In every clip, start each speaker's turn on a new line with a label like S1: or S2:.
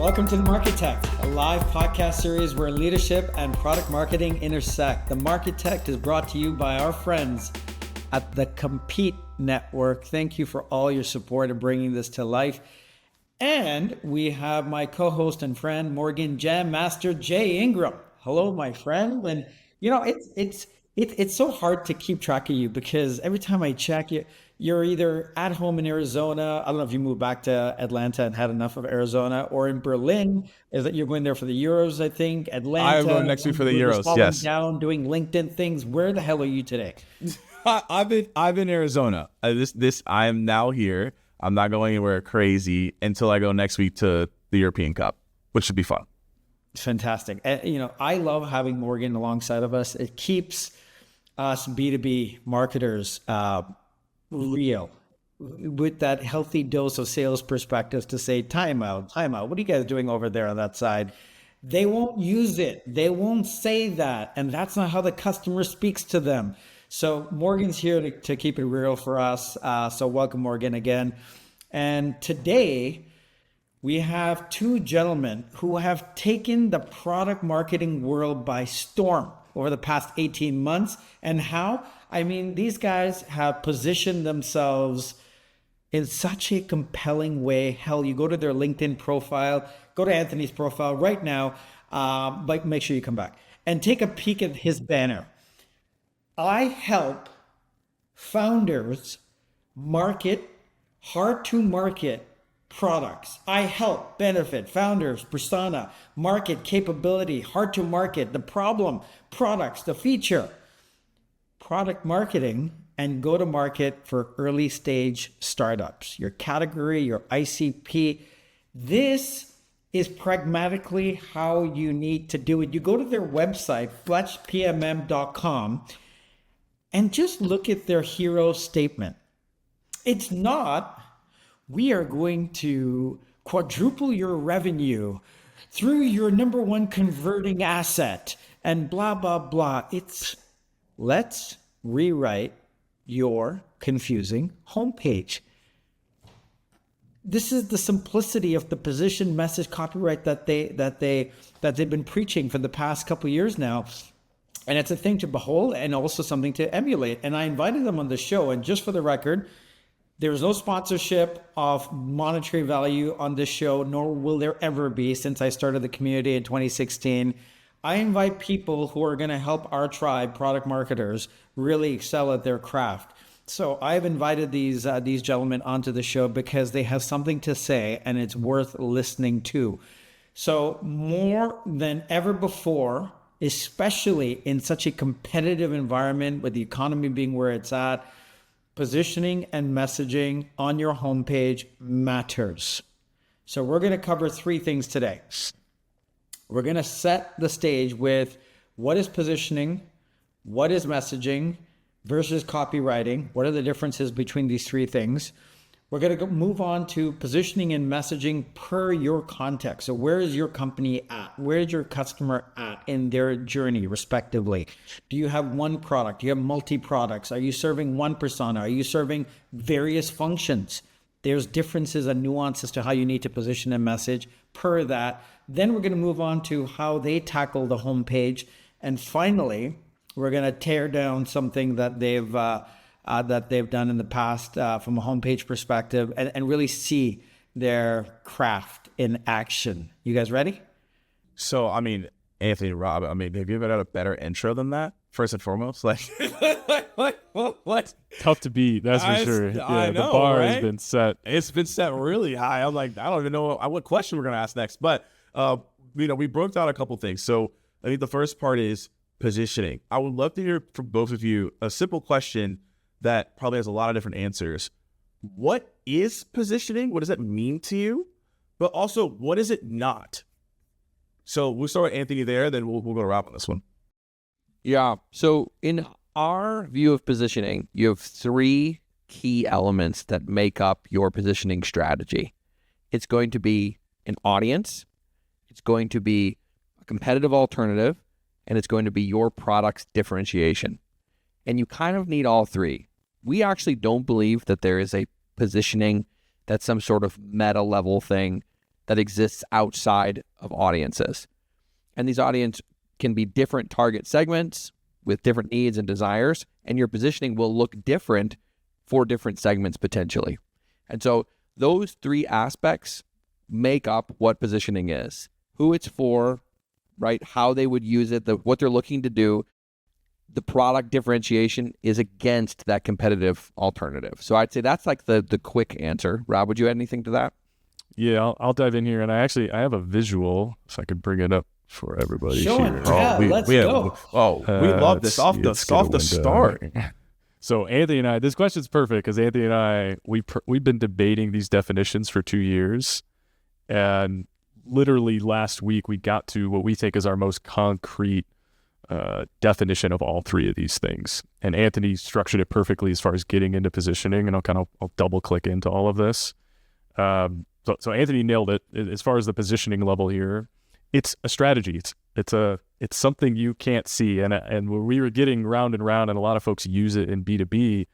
S1: Welcome to the Marchitect, a live podcast series where leadership and product marketing intersect. The Marchitect is brought to you by our friends at the Compete Network. Thank you for all your support in bringing this to life. And we have my co-host and friend, Morgan Jam Master Jay Ingram. Hello, my friend. And you know, it's so hard to keep track of you because every time I check you, you're either at home in Arizona. I don't know if you moved back to Atlanta and had enough of Arizona, or in Berlin. Is that you're going there for the Euros? I think Atlanta.
S2: I'm going next week for the Euros.
S1: Falling
S2: Yes.
S1: down, doing LinkedIn things. Where the hell are you today?
S2: I've been Arizona. I am now here. I'm not going anywhere crazy until I go next week to the European Cup, which should be fun.
S1: Fantastic. You know, I love having Morgan alongside of us. It keeps us B2B marketers real with that healthy dose of sales perspectives to say, time out. What are you guys doing over there on that side? They won't use it. They won't say that. And that's not how the customer speaks to them. So Morgan's here to keep it real for us. So welcome, Morgan, again. And today we have two gentlemen who have taken the product marketing world by storm over the past 18 months. And how? I mean, these guys have positioned themselves in such a compelling way. Hell, you go to their LinkedIn profile, go to Anthony's profile right now, but make sure you come back and take a peek at his banner. I help founders market hard to market products. I help benefit founders, persona, market capability, hard to market, the problem, products, the feature, product marketing, and go to market for early stage startups, your category, your ICP. This is pragmatically how you need to do it. You go to their website, fletchpmm.com, and just look at their hero statement. It's not, we are going to quadruple your revenue through your number one converting asset and blah, blah, blah. It's, let's rewrite your confusing homepage. This is the simplicity of the position, message, copyright that they've been preaching for the past couple of years now. And it's a thing to behold and also something to emulate. And I invited them on the show. And just for the record, there is no sponsorship of monetary value on this show, nor will there ever be since I started the community in 2016. I invite people who are going to help our tribe, product marketers, really excel at their craft. So I've invited these gentlemen onto the show because they have something to say and it's worth listening to. So more than ever before, especially in such a competitive environment with the economy being where it's at, positioning and messaging on your homepage matters. So we're going to cover three things today. We're going to set the stage with what is positioning, what is messaging versus copywriting. What are the differences between these three things? We're going to move on to positioning and messaging per your context. So where is your company at? Where is your customer at in their journey, respectively? Do you have one product? Do you have multi-products? Are you serving one persona? Are you serving various functions? There's differences and nuances to how you need to position a message per that. Then we're going to move on to how they tackle the homepage. And finally, we're going to tear down something that they've done in the past from a homepage perspective and really see their craft in action. You guys ready?
S2: So, I mean, Anthony, Rob, have you ever had a better intro than that? First and foremost, like, what?
S3: Tough to beat, that's for sure. Yeah,
S2: I know,
S3: the bar
S2: right?
S3: has been set.
S2: It's been set really high. I'm like, I don't even know what question we're going to ask next. But, we broke down a couple things. So I think the first part is positioning. I would love to hear from both of you a simple question that probably has a lot of different answers. What is positioning? What does that mean to you? But also, what is it not? So we'll start with Anthony there, then we'll go to Rob on this one.
S4: Yeah. So in our view of positioning, you have three key elements that make up your positioning strategy. It's going to be an audience, it's going to be a competitive alternative, and it's going to be your product's differentiation. And you kind of need all three. We actually don't believe that there is a positioning that's some sort of meta level thing that exists outside of audiences. And these audiences can be different target segments with different needs and desires, and your positioning will look different for different segments potentially. And so those three aspects make up what positioning is: who it's for, right? How they would use it, what they're looking to do. The product differentiation is against that competitive alternative. So I'd say that's like the quick answer. Rob, would you add anything to that?
S3: Yeah, I'll dive in here, and I have a visual, if I could bring it up for everybody
S1: Show
S3: here.
S1: it. Yeah, let's go.
S2: We love this off the start.
S3: So Anthony and I, this question's perfect because Anthony and I, we've been debating these definitions for 2 years, and literally last week we got to what we think is our most concrete definition of all three of these things. And Anthony structured it perfectly as far as getting into positioning, and I'll double click into all of this. So Anthony nailed it as far as the positioning level here. It's a strategy. It's something you can't see. And when we were getting round and round, and a lot of folks use it in B2B,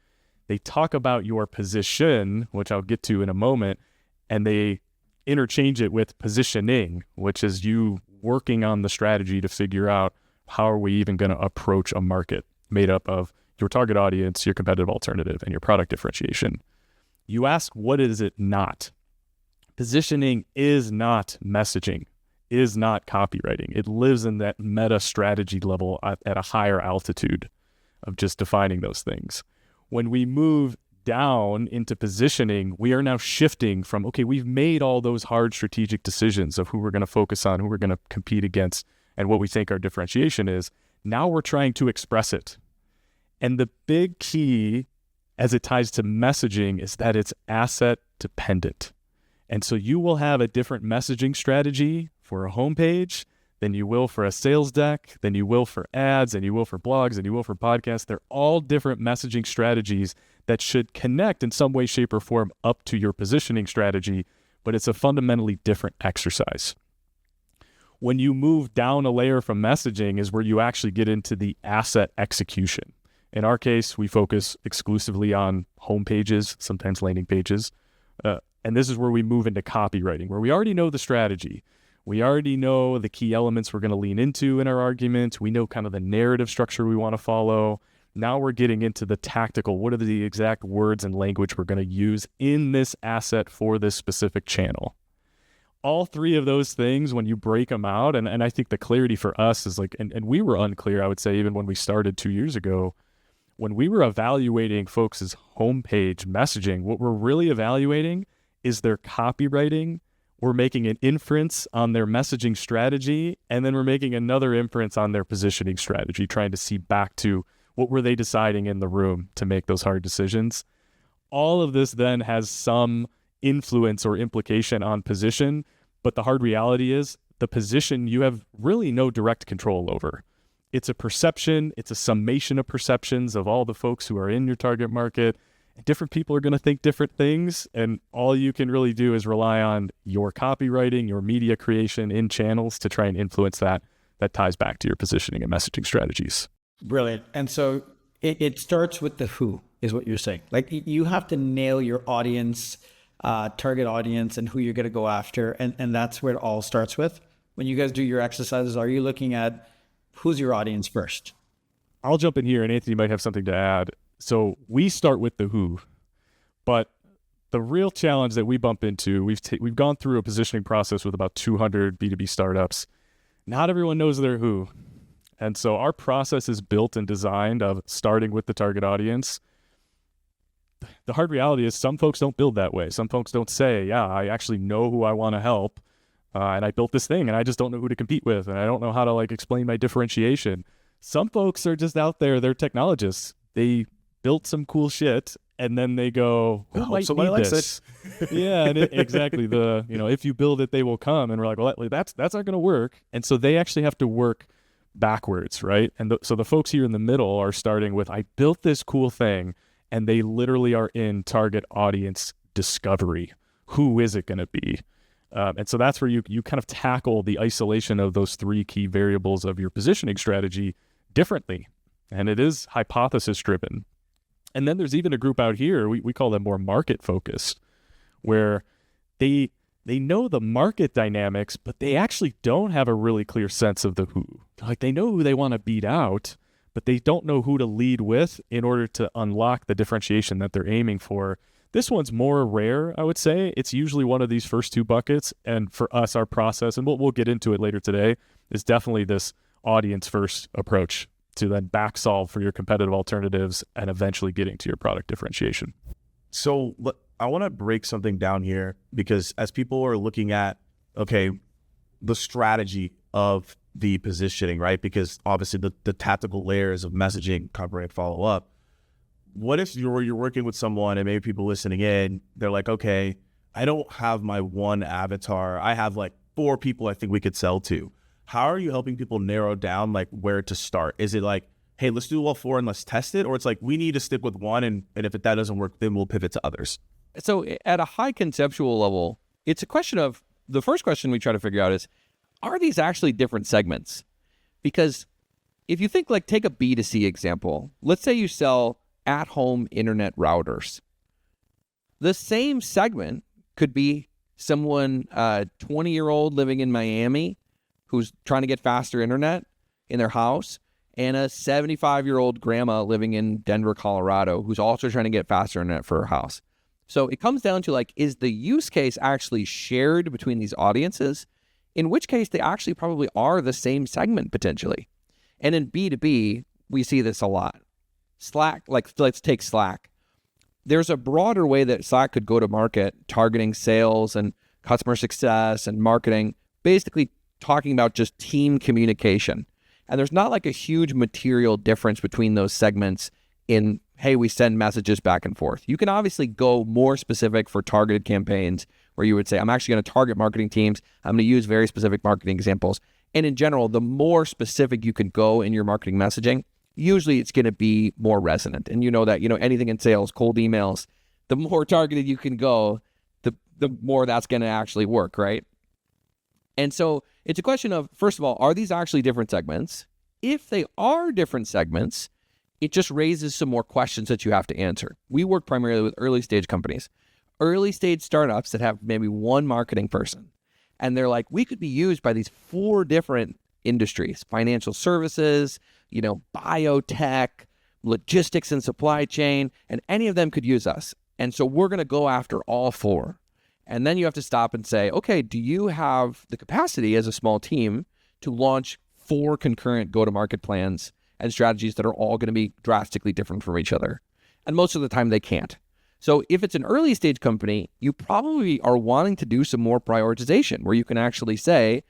S3: they talk about your position, which I'll get to in a moment, and they interchange it with positioning, which is you working on the strategy to figure out how are we even going to approach a market made up of your target audience, your competitive alternative, and your product differentiation. You ask, what is it not? Positioning is not messaging, is not copywriting. It lives in that meta strategy level at a higher altitude of just defining those things. When we move down into positioning, we are now shifting from, okay, we've made all those hard strategic decisions of who we're going to focus on, who we're going to compete against, and what we think our differentiation is. Now we're trying to express it. And the big key as it ties to messaging is that it's asset dependent. And so you will have a different messaging strategy for a homepage than you will for a sales deck, than you will for ads, and you will for blogs, and you will for podcasts. They're all different messaging strategies that should connect in some way, shape, or form up to your positioning strategy, but it's a fundamentally different exercise. When you move down a layer from messaging is where you actually get into the asset execution. In our case, we focus exclusively on homepages, sometimes landing pages. And this is where we move into copywriting, where we already know the strategy. We already know the key elements we're going to lean into in our argument. We know kind of the narrative structure we want to follow. Now we're getting into the tactical. What are the exact words and language we're going to use in this asset for this specific channel? All three of those things, when you break them out, and I think the clarity for us is like, and we were unclear, I would say, even when we started 2 years ago, when we were evaluating folks' homepage messaging, what we're really evaluating is their copywriting. We're making an inference on their messaging strategy, and then we're making another inference on their positioning strategy, trying to see back to what were they deciding in the room to make those hard decisions. All of this then has some influence or implication on position, but the hard reality is the position you have really no direct control over. It's a perception, it's a summation of perceptions of all the folks who are in your target market. Different people are going to think different things, and all you can really do is rely on your copywriting, your media creation in channels to try and influence that ties back to your positioning and messaging strategies.
S1: Brilliant. And so it starts with the who, is what you're saying. Like, you have to nail your audience, target audience, and who you're going to go after. And that's where it all starts with. When you guys do your exercises, are you looking at who's your audience first?
S3: I'll jump in here, and Anthony might have something to add. So we start with the who, but the real challenge that we bump into, we've gone through a positioning process with about 200 B2B startups. Not everyone knows their who. And so our process is built and designed of starting with the target audience. The hard reality is some folks don't build that way. Some folks don't say, yeah, I actually know who I want to help. And I built this thing and I just don't know who to compete with. And I don't know how to explain my differentiation. Some folks are just out there. They're technologists. They built some cool shit, and then they go, who might need this? Yeah, and exactly. If you build it, they will come. And we're like, well, that's not going to work. And so they actually have to work backwards, right? And so the folks here in the middle are starting with, I built this cool thing, and they literally are in target audience discovery. Who is it going to be? And so that's where you kind of tackle the isolation of those three key variables of your positioning strategy differently. And it is hypothesis driven. And then there's even a group out here, we call them more market focused, where they they know the market dynamics, but they actually don't have a really clear sense of the who. Like they know who they want to beat out, but they don't know who to lead with in order to unlock the differentiation that they're aiming for. This one's more rare, I would say. It's usually one of these first two buckets. And for us, our process, and we'll get into it later today, is definitely this audience first approach to then back solve for your competitive alternatives and eventually getting to your product differentiation.
S2: So I want to break something down here, because as people are looking at, okay, the strategy of the positioning, right? Because obviously the tactical layers of messaging, copyright, follow up. What if you're working with someone and maybe people listening in, they're like, okay, I don't have my one avatar. I have like 4 people I think we could sell to. How are you helping people narrow down like where to start? Is it like, hey, let's do all 4 and let's test it? Or it's like, we need to stick with one, and if that doesn't work, then we'll pivot to others?
S4: So at a high conceptual level, it's a question of, the first question we try to figure out is, are these actually different segments? Because if you think, like, take a B2C example, let's say you sell at-home internet routers. The same segment could be someone, 20-year-old living in Miami who's trying to get faster internet in their house, and a 75-year-old grandma living in Denver, Colorado, who's also trying to get faster internet for her house. So it comes down to, like, is the use case actually shared between these audiences? In which case they actually probably are the same segment potentially. And in B2B, we see this a lot. Slack, like, let's take Slack. There's a broader way that Slack could go to market, targeting sales and customer success and marketing, basically talking about just team communication. And there's not like a huge material difference between those segments in, hey, we send messages back and forth. You can obviously go more specific for targeted campaigns where you would say, I'm actually going to target marketing teams. I'm going to use very specific marketing examples. And in general, the more specific you can go in your marketing messaging, usually it's going to be more resonant. And you know that, anything in sales, cold emails, the more targeted you can go, the more that's going to actually work, right? And so it's a question of, first of all, are these actually different segments? If they are different segments, it just raises some more questions that you have to answer. We work primarily with early stage companies, early stage startups that have maybe one marketing person. And they're like, we could be used by these 4 different industries: financial services, biotech, logistics and supply chain, and any of them could use us. And so we're going to go after all 4. And then you have to stop and say, okay, do you have the capacity as a small team to launch 4 concurrent go-to-market plans and strategies that are all going to be drastically different from each other? And most of the time they can't. So if it's an early stage company, you probably are wanting to do some more prioritization where you can actually say,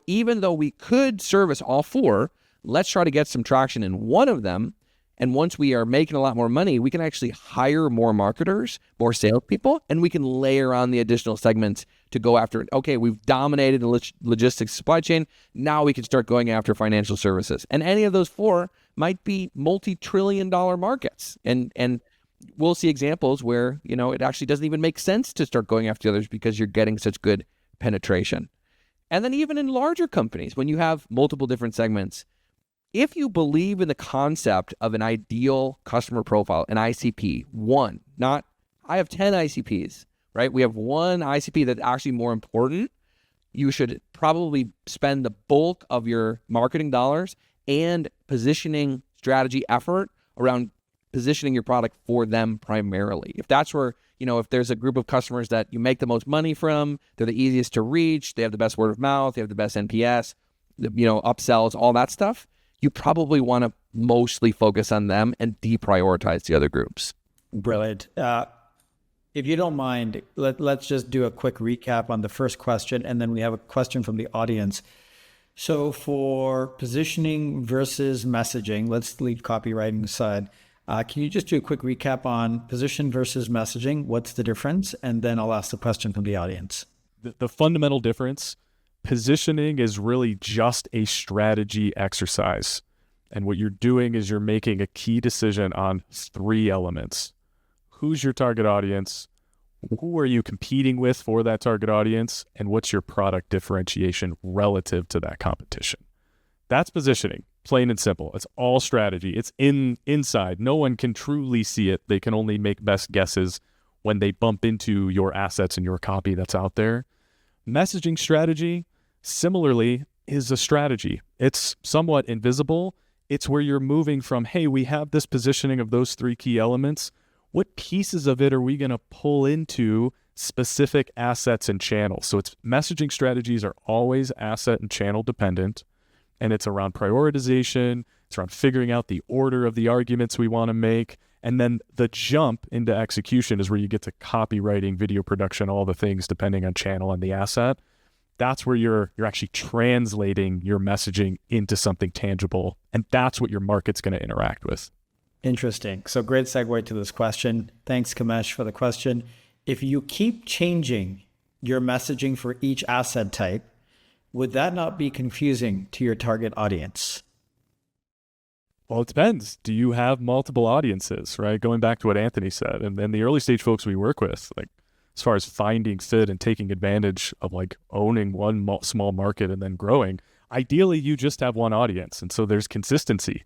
S4: even though we could service all 4, let's try to get some traction in one of them. And once we are making a lot more money, we can actually hire more marketers, more salespeople, and we can layer on the additional segments to go after it. Okay, we've dominated the logistics supply chain. Now we can start going after financial services. And any of those 4 might be multi-trillion-dollar markets. And we'll see examples where, it actually doesn't even make sense to start going after the others because you're getting such good penetration. And then even in larger companies, when you have multiple different segments, if you believe in the concept of an ideal customer profile, an ICP, one, not I have 10 ICPs, right? We have one ICP that's actually more important. You should probably spend the bulk of your marketing dollars and positioning strategy effort around positioning your product for them primarily. If that's where, if there's a group of customers that you make the most money from, they're the easiest to reach, they have the best word of mouth, they have the best NPS, upsells, all that stuff, you probably want to mostly focus on them and deprioritize the other groups.
S1: Brilliant. If you don't mind, let's just do a quick recap on the first question, and then we have a question from the audience. So for positioning versus messaging, let's leave copywriting aside. Can you just do a quick recap on position versus messaging? What's the difference? And then I'll ask the question from the audience.
S3: The fundamental difference, positioning is really just a strategy exercise. And what you're doing is you're making a key decision on 3 elements. Who's your target audience? Who are you competing with for that target audience? And what's your product differentiation relative to that competition? That's positioning, plain and simple. It's all strategy. It's inside. No one can truly see it. They can only make best guesses when they bump into your assets and your copy that's out there. Messaging strategy, similarly, is a strategy. It's somewhat invisible. It's where you're moving from, hey, we have this positioning of those 3 key elements. What pieces of it are we going to pull into specific assets and channels? So it's messaging strategies are always asset and channel dependent, and it's around prioritization. It's around figuring out the order of the arguments we want to make. And then the jump into execution is where you get to copywriting, video production, all the things depending on channel and the asset. That's where you're actually translating your messaging into something tangible. And that's what your market's going to interact with.
S1: Interesting. So great segue to this question. Thanks, Kamesh, for the question. If you keep changing your messaging for each asset type, would that not be confusing to your target audience?
S3: Well, it depends. Do you have multiple audiences, right? Going back to what Anthony said, and then the early stage folks we work with, like as far as finding fit and taking advantage of like owning one small market and then growing, ideally you just have one audience. And so there's consistency.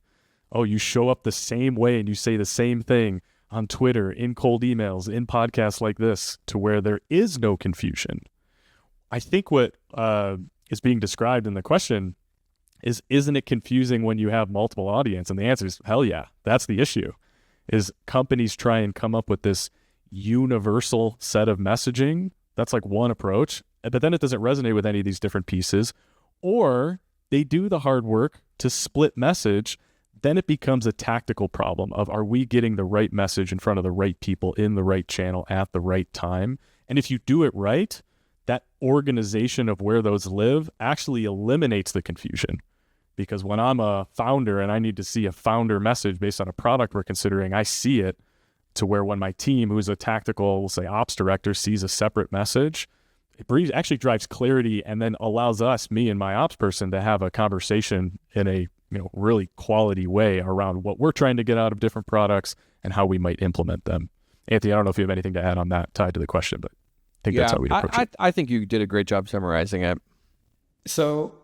S3: Oh, you show up the same way and you say the same thing on Twitter, in cold emails, in podcasts like this, to where there is no confusion. I think what is being described in the question is, isn't it confusing when you have multiple audience? And the answer is, hell yeah, that's the issue, is companies try and come up with this universal set of messaging. That's like one approach, but then it doesn't resonate with any of these different pieces. Or they do the hard work to split message. Then it becomes a tactical problem of, are we getting the right message in front of the right people in the right channel at the right time? And if you do it right, that organization of where those live actually eliminates the confusion. Because when I'm a founder and I need to see a founder message based on a product we're considering, I see it, to where when my team, who's a tactical, we'll say ops director, sees a separate message, it actually drives clarity and then allows us, me and my ops person, to have a conversation in a really quality way around what we're trying to get out of different products and how we might implement them. Anthony, I don't know if you have anything to add on that tied to the question, but I think that's how we approach it.
S4: I think you did a great job summarizing it.
S1: So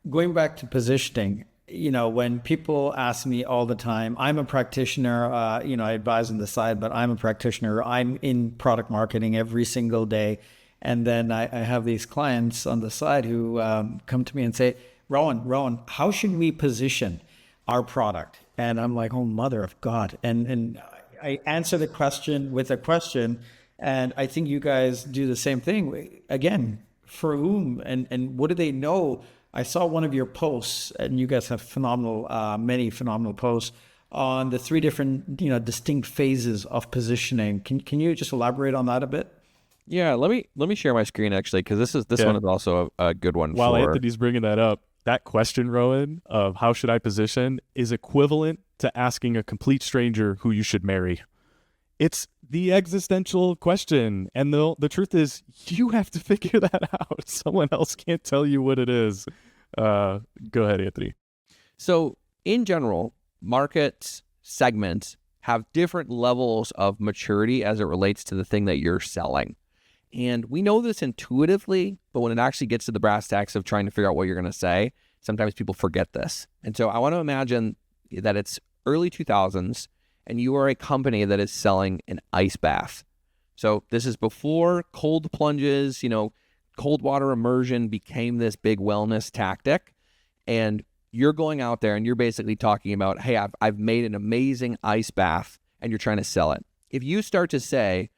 S1: going back to positioning, when people ask me all the time, I'm a practitioner, I advise on the side, but I'm a practitioner. I'm in product marketing every single day. And then I have these clients on the side who come to me and say, Rowan, how should we position our product? And I'm like, oh, mother of God. And I answer the question with a question. And I think you guys do the same thing. Again, for whom and what do they know? I saw one of your posts, and you guys have many phenomenal posts on the 3 different, distinct phases of positioning. Can you just elaborate on that a bit?
S4: Yeah, let me share my screen actually, because this one is also a good one.
S3: While Anthony's bringing that up, that question, Rowan, of how should I position is equivalent to asking a complete stranger who you should marry. It's the existential question. And the truth is, you have to figure that out. Someone else can't tell you what it is. Go ahead, Anthony.
S4: So in general, markets, segments have different levels of maturity as it relates to the thing that you're selling. And we know this intuitively, but when it actually gets to the brass tacks of trying to figure out what you're going to say, sometimes people forget this. And so I want to imagine that it's early 2000s and you are a company that is selling an ice bath. So this is before cold plunges, cold water immersion became this big wellness tactic. And you're going out there and you're basically talking about, hey, I've made an amazing ice bath, and you're trying to sell it. If you start to say,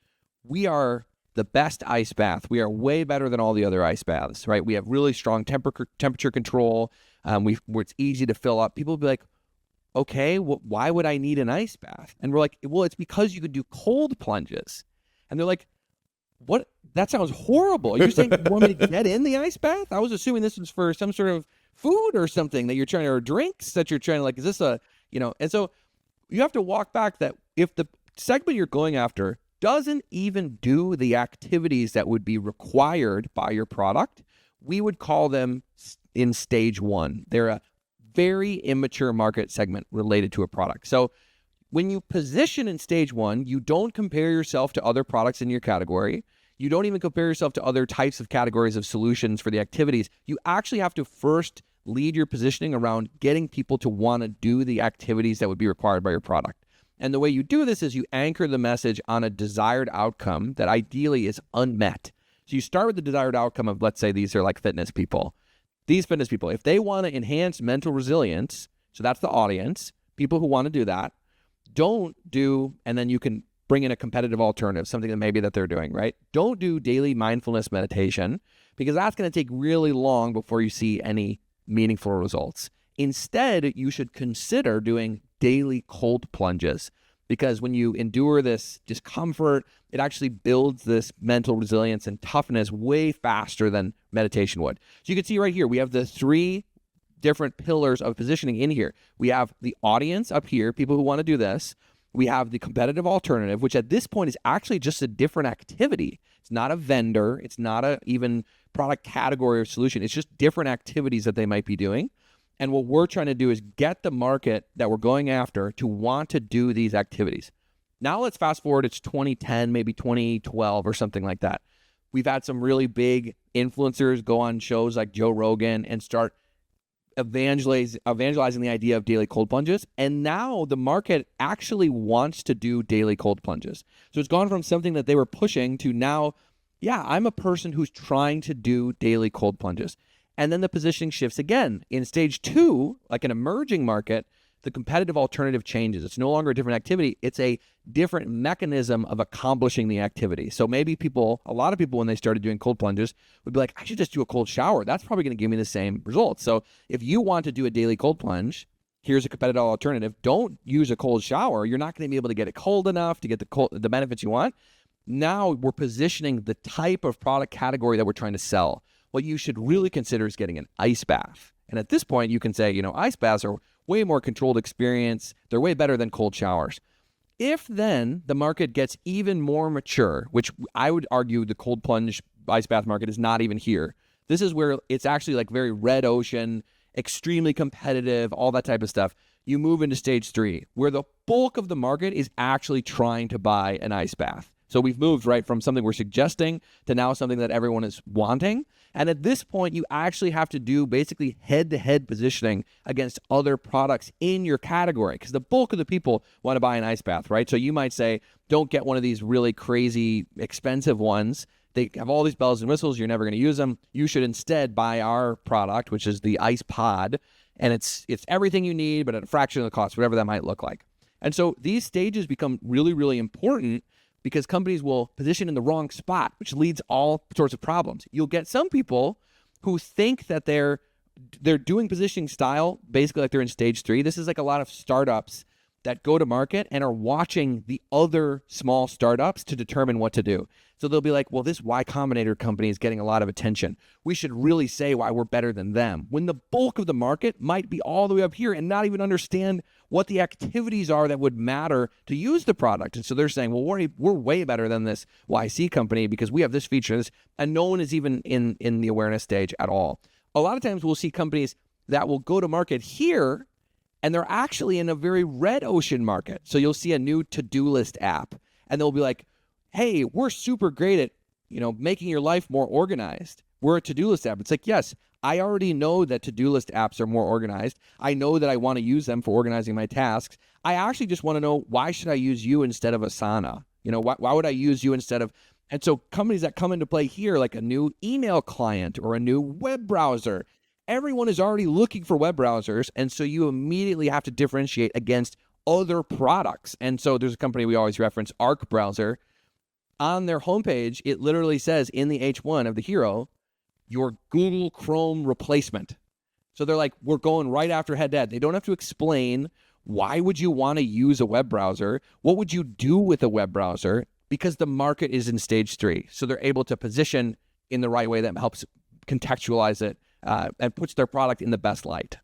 S4: we are the best ice bath, we are way better than all the other ice baths, right? We have really strong temperature control. Where it's easy to fill up. People will be like, okay, why would I need an ice bath? And we're like, well, it's because you could do cold plunges. And they're like, what? That sounds horrible. You're saying you want me to get in the ice bath? I was assuming this was for some sort of food or something that you're trying to, or drinks that you're trying to, is this and so you have to walk back that if the segment you're going after doesn't even do the activities that would be required by your product, we would call them in stage 1. They're a very immature market segment related to a product. So when you position in stage 1, you don't compare yourself to other products in your category. You don't even compare yourself to other types of categories of solutions for the activities. You actually have to first lead your positioning around getting people to want to do the activities that would be required by your product. And the way you do this is you anchor the message on a desired outcome that ideally is unmet. So you start with the desired outcome of, let's say these are like fitness people. These fitness people, if they want to enhance mental resilience, so that's the audience, people who want to do that, don't do, and then you can bring in a competitive alternative, something that maybe that they're doing, right? Don't do daily mindfulness meditation, because that's going to take really long before you see any meaningful results. Instead, you should consider doing daily cold plunges, because when you endure this discomfort, it actually builds this mental resilience and toughness way faster than meditation would. So you can see right here, we have the 3 different pillars of positioning in here. We have the audience up here, people who want to do this. We have the competitive alternative, which at this point is actually just a different activity. It's not a vendor. It's not a even product category or solution. It's just different activities that they might be doing. And what we're trying to do is get the market that we're going after to want to do these activities. Now let's fast forward. It's 2010, maybe 2012 or something like that. We've had some really big influencers go on shows like Joe Rogan and start evangelizing the idea of daily cold plunges. And now the market actually wants to do daily cold plunges. So it's gone from something that they were pushing to now, yeah, I'm a person who's trying to do daily cold plunges. And then the positioning shifts again. In stage 2, like an emerging market, the competitive alternative changes. It's no longer a different activity. It's a different mechanism of accomplishing the activity. So maybe a lot of people, when they started doing cold plunges, would be like, I should just do a cold shower. That's probably going to give me the same results. So if you want to do a daily cold plunge, here's a competitive alternative. Don't use a cold shower. You're not going to be able to get it cold enough to get the benefits you want. Now we're positioning the type of product category that we're trying to sell. What you should really consider is getting an ice bath. And at this point, you can say, ice baths are way more controlled experience. They're way better than cold showers. If then the market gets even more mature, which I would argue the cold plunge ice bath market is not even here. This is where it's actually like very red ocean, extremely competitive, all that type of stuff. You move into stage 3, where the bulk of the market is actually trying to buy an ice bath. So we've moved right from something we're suggesting to now something that everyone is wanting. And at this point, you actually have to do basically head-to-head positioning against other products in your category, because the bulk of the people want to buy an ice bath, right? So you might say, don't get one of these really crazy expensive ones. They have all these bells and whistles. You're never going to use them. You should instead buy our product, which is the Ice Pod. And it's everything you need, but at a fraction of the cost, whatever that might look like. And so these stages become really, really important, because companies will position in the wrong spot, which leads all sorts of problems. You'll get some people who think that they're doing positioning style basically like they're in stage 3. This is like a lot of startups that go to market and are watching the other small startups to determine what to do. So they'll be like, well, this Y Combinator company is getting a lot of attention. We should really say why we're better than them, when the bulk of the market might be all the way up here and not even understand what the activities are that would matter to use the product. And so they're saying, well, we're way better than this YC company because we have this feature, this, and no one is even in the awareness stage at all. A lot of times we'll see companies that will go to market here, and they're actually in a very red ocean market. So you'll see a new to-do list app, and they'll be like, hey, we're super great at, making your life more organized. We're a to-do list app. It's like, yes, I already know that to-do list apps are more organized. I know that I want to use them for organizing my tasks. I actually just want to know, why should I use you instead of Asana? Why would I use you instead of... And so companies that come into play here, like a new email client or a new web browser, everyone is already looking for web browsers. And so you immediately have to differentiate against other products. And so there's a company we always reference, Arc Browser. On their homepage, it literally says in the H1 of the hero, your Google Chrome replacement. So they're like, we're going right after head-to-head. They don't have to explain, why would you want to use a web browser? What would you do with a web browser? Because the market is in stage 3. So they're able to position in the right way that helps contextualize it and puts their product in the best light.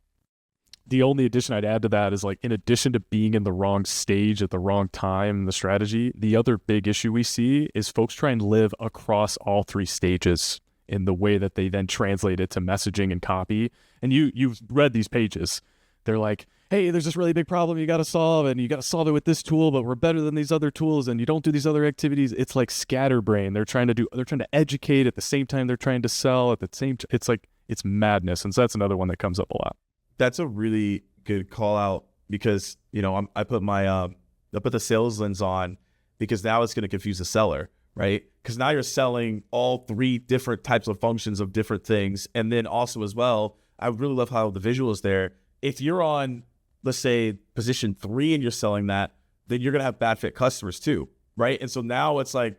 S3: The only addition I'd add to that is, like, in addition to being in the wrong stage at the wrong time in the strategy, the other big issue we see is folks try and live across all 3 stages in the way that they then translate it to messaging and copy. And you've read these pages. They're like, hey, there's this really big problem you got to solve, and you got to solve it with this tool, but we're better than these other tools, and you don't do these other activities. It's like scatterbrain. They're trying to educate at the same time they're trying to sell at the same time. It's madness. And so that's another one that comes up a lot.
S2: That's a really good call out, because I put the sales lens on, because now it's going to confuse the seller, right? Because now you're selling all 3 different types of functions of different things. And then also as well, I really love how the visual is there. If you're on, let's say, position 3 and you're selling that, then you're going to have bad fit customers too, right? And so now it's like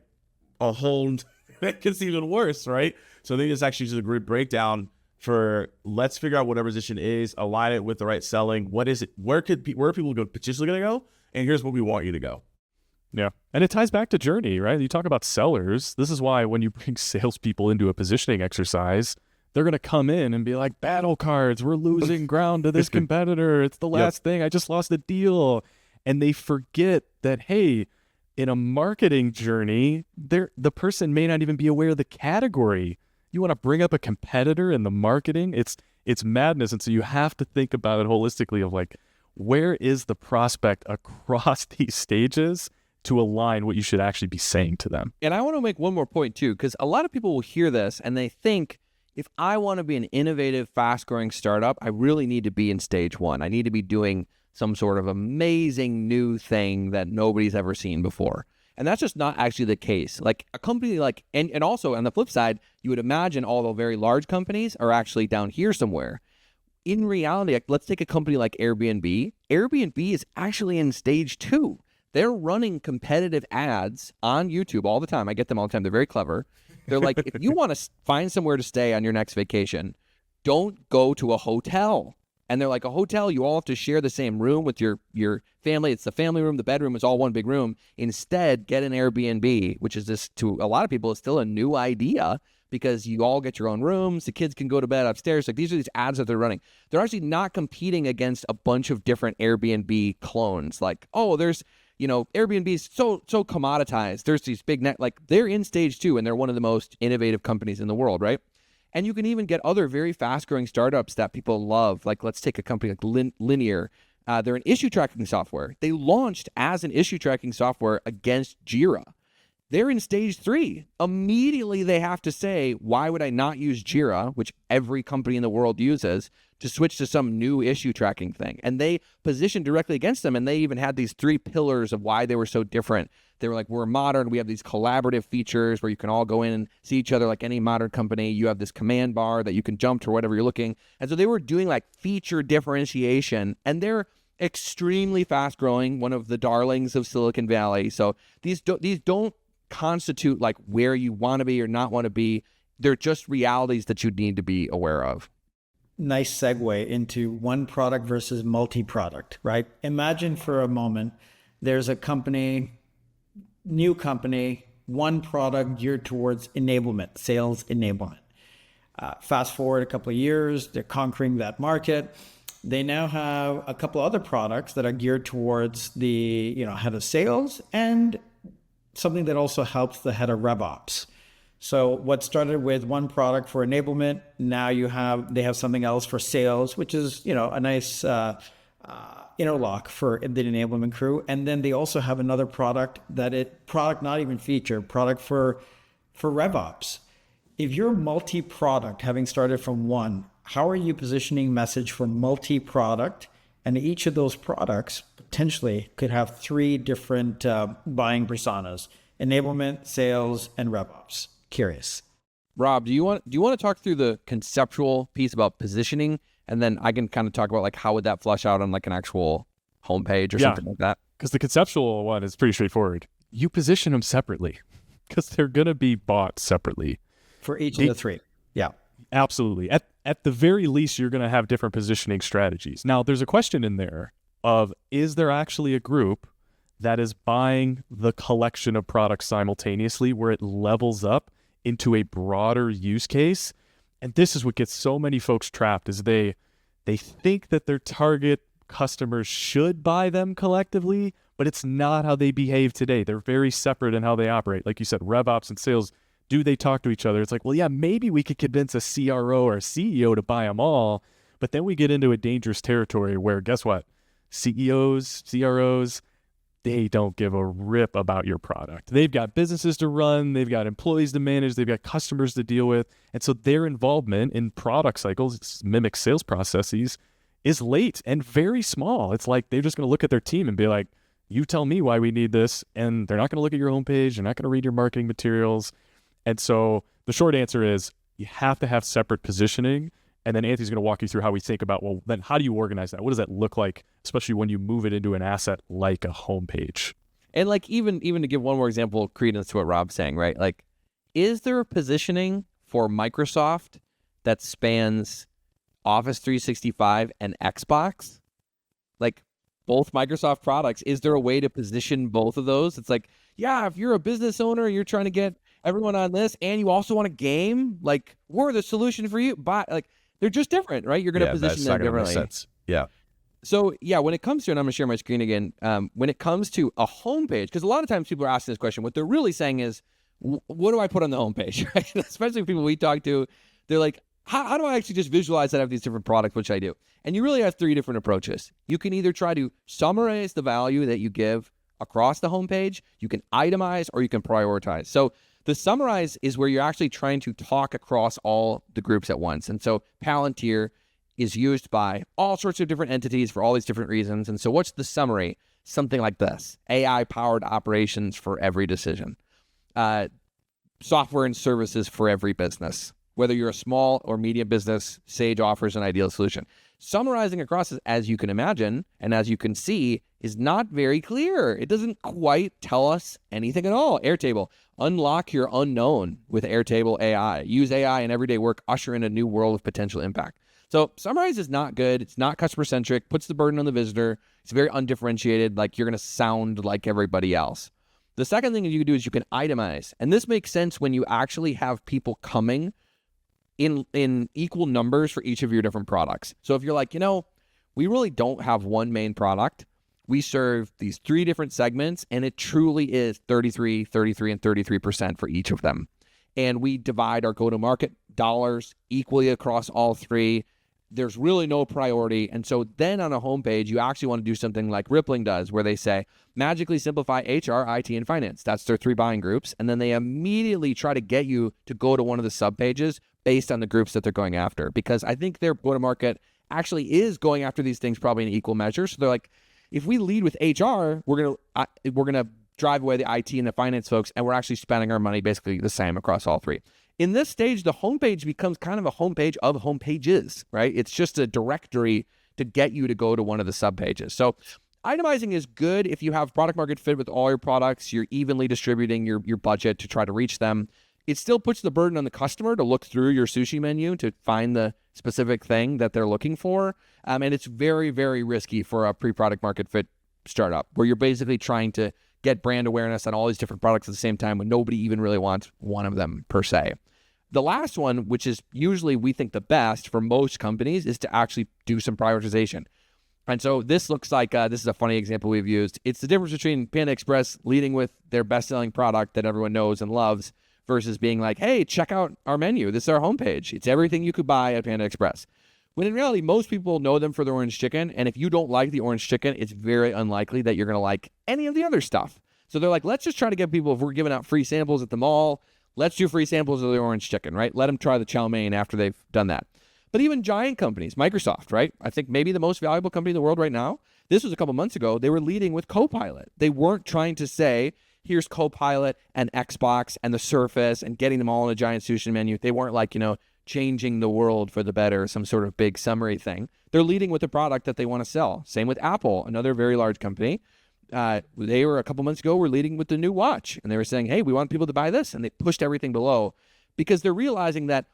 S2: a whole, it gets even worse, right? So I think it's actually just a great breakdown for, let's figure out what our position is, align it with the right selling. What is it? Where are people potentially going to go? And here's where we want you to go.
S3: Yeah. And it ties back to journey, right? You talk about sellers. This is why when you bring salespeople into a positioning exercise, they're going to come in and be like, battle cards, we're losing ground to this competitor. It's the last thing. I just lost a deal. And they forget that, hey, in a marketing journey, the person may not even be aware of the category. You want to bring up a competitor in the marketing, it's madness. And so you have to think about it holistically of like, where is the prospect across these stages to align what you should actually be saying to them?
S4: And I want to make one more point too, because a lot of people will hear this and they think, if I want to be an innovative, fast-growing startup, I really need to be in stage 1. I need to be doing some sort of amazing new thing that nobody's ever seen before. And that's just not actually the case. Like a company like, and also on the flip side, you would imagine all the very large companies are actually down here somewhere. In reality, like, let's take a company like Airbnb. Airbnb is actually in stage 2. They're running competitive ads on YouTube all the time. I get them all the time. They're very clever. They're like, if you want to find somewhere to stay on your next vacation, don't go to a hotel. And they're like, a hotel, you all have to share the same room with your family. It's the family room. The bedroom is all one big room. Instead, get an Airbnb, which is this, to a lot of people, is still a new idea because you all get your own rooms. The kids can go to bed upstairs. Like, these are these ads that they're running. They're actually not competing against a bunch of different Airbnb clones. Like, oh, there's, Airbnb is so commoditized. There's these big like they're in stage 2 and they're one of the most innovative companies in the world, right? And you can even get other very fast-growing startups that people love. Like, let's take a company like Linear. They're an issue tracking software. They launched as an issue tracking software against Jira. They're in stage 3. Immediately, they have to say, why would I not use Jira, which every company in the world uses, to switch to some new issue tracking thing? And they positioned directly against them. And they even had these 3 pillars of why they were so different. They were like, we're modern. We have these collaborative features where you can all go in and see each other like any modern company. You have this command bar that you can jump to whatever you're looking. And so they were doing like feature differentiation, and they're extremely fast growing, one of the darlings of Silicon Valley. So these don't constitute like where you want to be or not want to be. They're just realities that you need to be aware of.
S1: Nice segue into one product versus multi-product, right? Imagine for a moment, there's a company, new company, one product geared towards enablement, sales enablement. Fast forward a couple of years, they're conquering that market. They now have a couple other products that are geared towards the head of sales and something that also helps the head of RevOps. So what started with one product for enablement, now they have something else for sales, which is a nice interlock for the enablement crew. And then they also have another product not even feature, product for RevOps. If you're multi-product, having started from one, how are you positioning message for multi-product? And each of those products potentially could have 3 different buying personas: enablement, sales, and RevOps. Curious.
S4: Rob, do you want to talk through the conceptual piece about positioning, and then I can kind of talk about like how would that flush out on like an actual homepage or something like that?
S3: Because the conceptual one is pretty straightforward. You position them separately because they're going to be bought separately.
S1: For each of the 3. Yeah.
S3: Absolutely. At the very least, you're going to have different positioning strategies. Now, there's a question in there of, is there actually a group that is buying the collection of products simultaneously where it levels up into a broader use case? And this is what gets so many folks trapped, is they think that their target customers should buy them collectively, but it's not how they behave today. They're very separate in how they operate. Like you said, RevOps and sales, do they talk to each other? It's like, well, yeah, maybe we could convince a CRO or a CEO to buy them all, but then we get into a dangerous territory where, guess what? CEOs, CROs, they don't give a rip about your product. They've got businesses to run, they've got employees to manage, they've got customers to deal with. And so their involvement in product cycles, mimic sales processes, is late and very small. It's like they're just going to look at their team and be like, you tell me why we need this, and they're not going to look at your homepage. They're not going to read your marketing materials. And so the short answer is you have to have separate positioning. And then Anthony's going to walk you through how we think about, well, then how do you organize that? What does that look like, especially when you move it into an asset like a homepage?
S4: And like even to give one more example, credence to what Rob's saying, right? Like, is there a positioning for Microsoft that spans Office 365 and Xbox? Like both Microsoft products, is there a way to position both of those? It's like, yeah, if you're a business owner, you're trying to get everyone on this, and you also want a game, like we're the solution for you. But like, they're just different, right? You're going to position them differently.
S2: Sense. Yeah.
S4: So yeah, when it comes to, and I'm going to share my screen again, when it comes to a homepage, because a lot of times people are asking this question, what they're really saying is, what do I put on the homepage, right? Especially people we talk to, they're like, how do I actually just visualize that I have these different products, which I do? And you really have three different approaches. You can either try to summarize the value that you give across the homepage, you can itemize, or you can prioritize. So the summarize is where you're actually trying to talk across all the groups at once. And so Palantir is used by all sorts of different entities for all these different reasons. And so what's the summary? Something like this: AI-powered operations for every decision. Software and services for every business. Whether you're a small or medium business, Sage offers an ideal solution. Summarizing across, as you can imagine, and as you can see, is not very clear. It doesn't quite tell us anything at all. Airtable: unlock your unknown with Airtable AI. Use AI in everyday work, usher in a new world of potential impact. So summarize is not good. It's not customer-centric, puts the burden on the visitor. It's very undifferentiated, like you're going to sound like everybody else. The second thing you can do is you can itemize. And this makes sense when you actually have people coming in equal numbers for each of your different products. So if you're like, we really don't have one main product. We serve these three different segments, and it truly is 33, 33, and 33% for each of them. And we divide our go-to-market dollars equally across all three. There's really no priority. And so then on a homepage, you actually want to do something like Rippling does, where they say, magically simplify HR, IT, and finance. That's their three buying groups. And then they immediately try to get you to go to one of the subpages based on the groups that they're going after. Because I think their go-to-market actually is going after these things probably in equal measure. So they're like, if we lead with HR, we're gonna drive away the IT and the finance folks, and we're actually spending our money basically the same across all three. In this stage, the homepage becomes kind of a homepage of homepages, right? It's just a directory to get you to go to one of the subpages. So itemizing is good if you have product market fit with all your products, you're evenly distributing your budget to try to reach them. It still puts the burden on the customer to look through your sushi menu to find the specific thing that they're looking for. And it's very, very risky for a pre-product market fit startup, where you're basically trying to get brand awareness on all these different products at the same time when nobody even really wants one of them per se. The last one, which is usually we think the best for most companies, is to actually do some prioritization. And so this looks like, this is a funny example we've used. It's the difference between Panda Express leading with their best-selling product that everyone knows and loves versus being like, hey, check out our menu. This is our homepage. It's everything you could buy at Panda Express. When in reality, most people know them for the orange chicken. And if you don't like the orange chicken, it's very unlikely that you're going to like any of the other stuff. So they're like, let's just try to get people, if we're giving out free samples at the mall, let's do free samples of the orange chicken, right? Let them try the chow mein after they've done that. But even giant companies, Microsoft, right? I think maybe the most valuable company in the world right now. This was a couple months ago. They were leading with Copilot. They weren't trying to say, here's Copilot and Xbox and the Surface and getting them all in a giant sushi menu. They weren't like, changing the world for the better, some sort of big summary thing. They're leading with the product that they want to sell. Same with Apple, another very large company. They were a couple months ago, were leading with the new watch. And they were saying, hey, we want people to buy this. And they pushed everything below because they're realizing that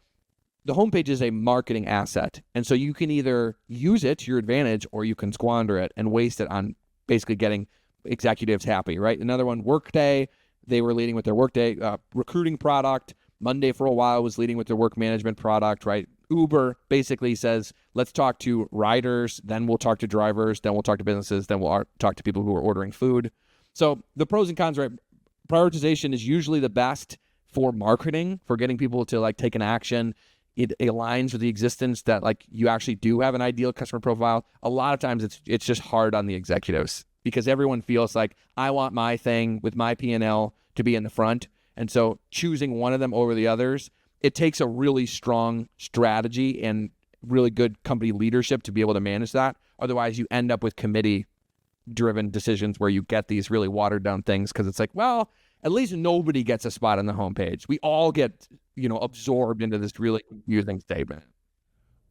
S4: the homepage is a marketing asset. And so you can either use it to your advantage or you can squander it and waste it on basically getting executives happy, right? Another one, Workday, they were leading with their Workday recruiting product. Monday for a while was leading with their work management product, right? Uber basically says, let's talk to riders, then we'll talk to drivers, then we'll talk to businesses, then we'll talk to people who are ordering food. So the pros and cons, right? Prioritization is usually the best for marketing, for getting people to like take an action. It aligns with the existence that like you actually do have an ideal customer profile. A lot of times it's just hard on the executives because everyone feels like I want my thing with my P&L to be in the front. And so choosing one of them over the others, it takes a really strong strategy and really good company leadership to be able to manage that. Otherwise, you end up with committee driven decisions where you get these really watered down things because it's like, well, at least nobody gets a spot on the homepage. We all get, absorbed into this really confusing statement.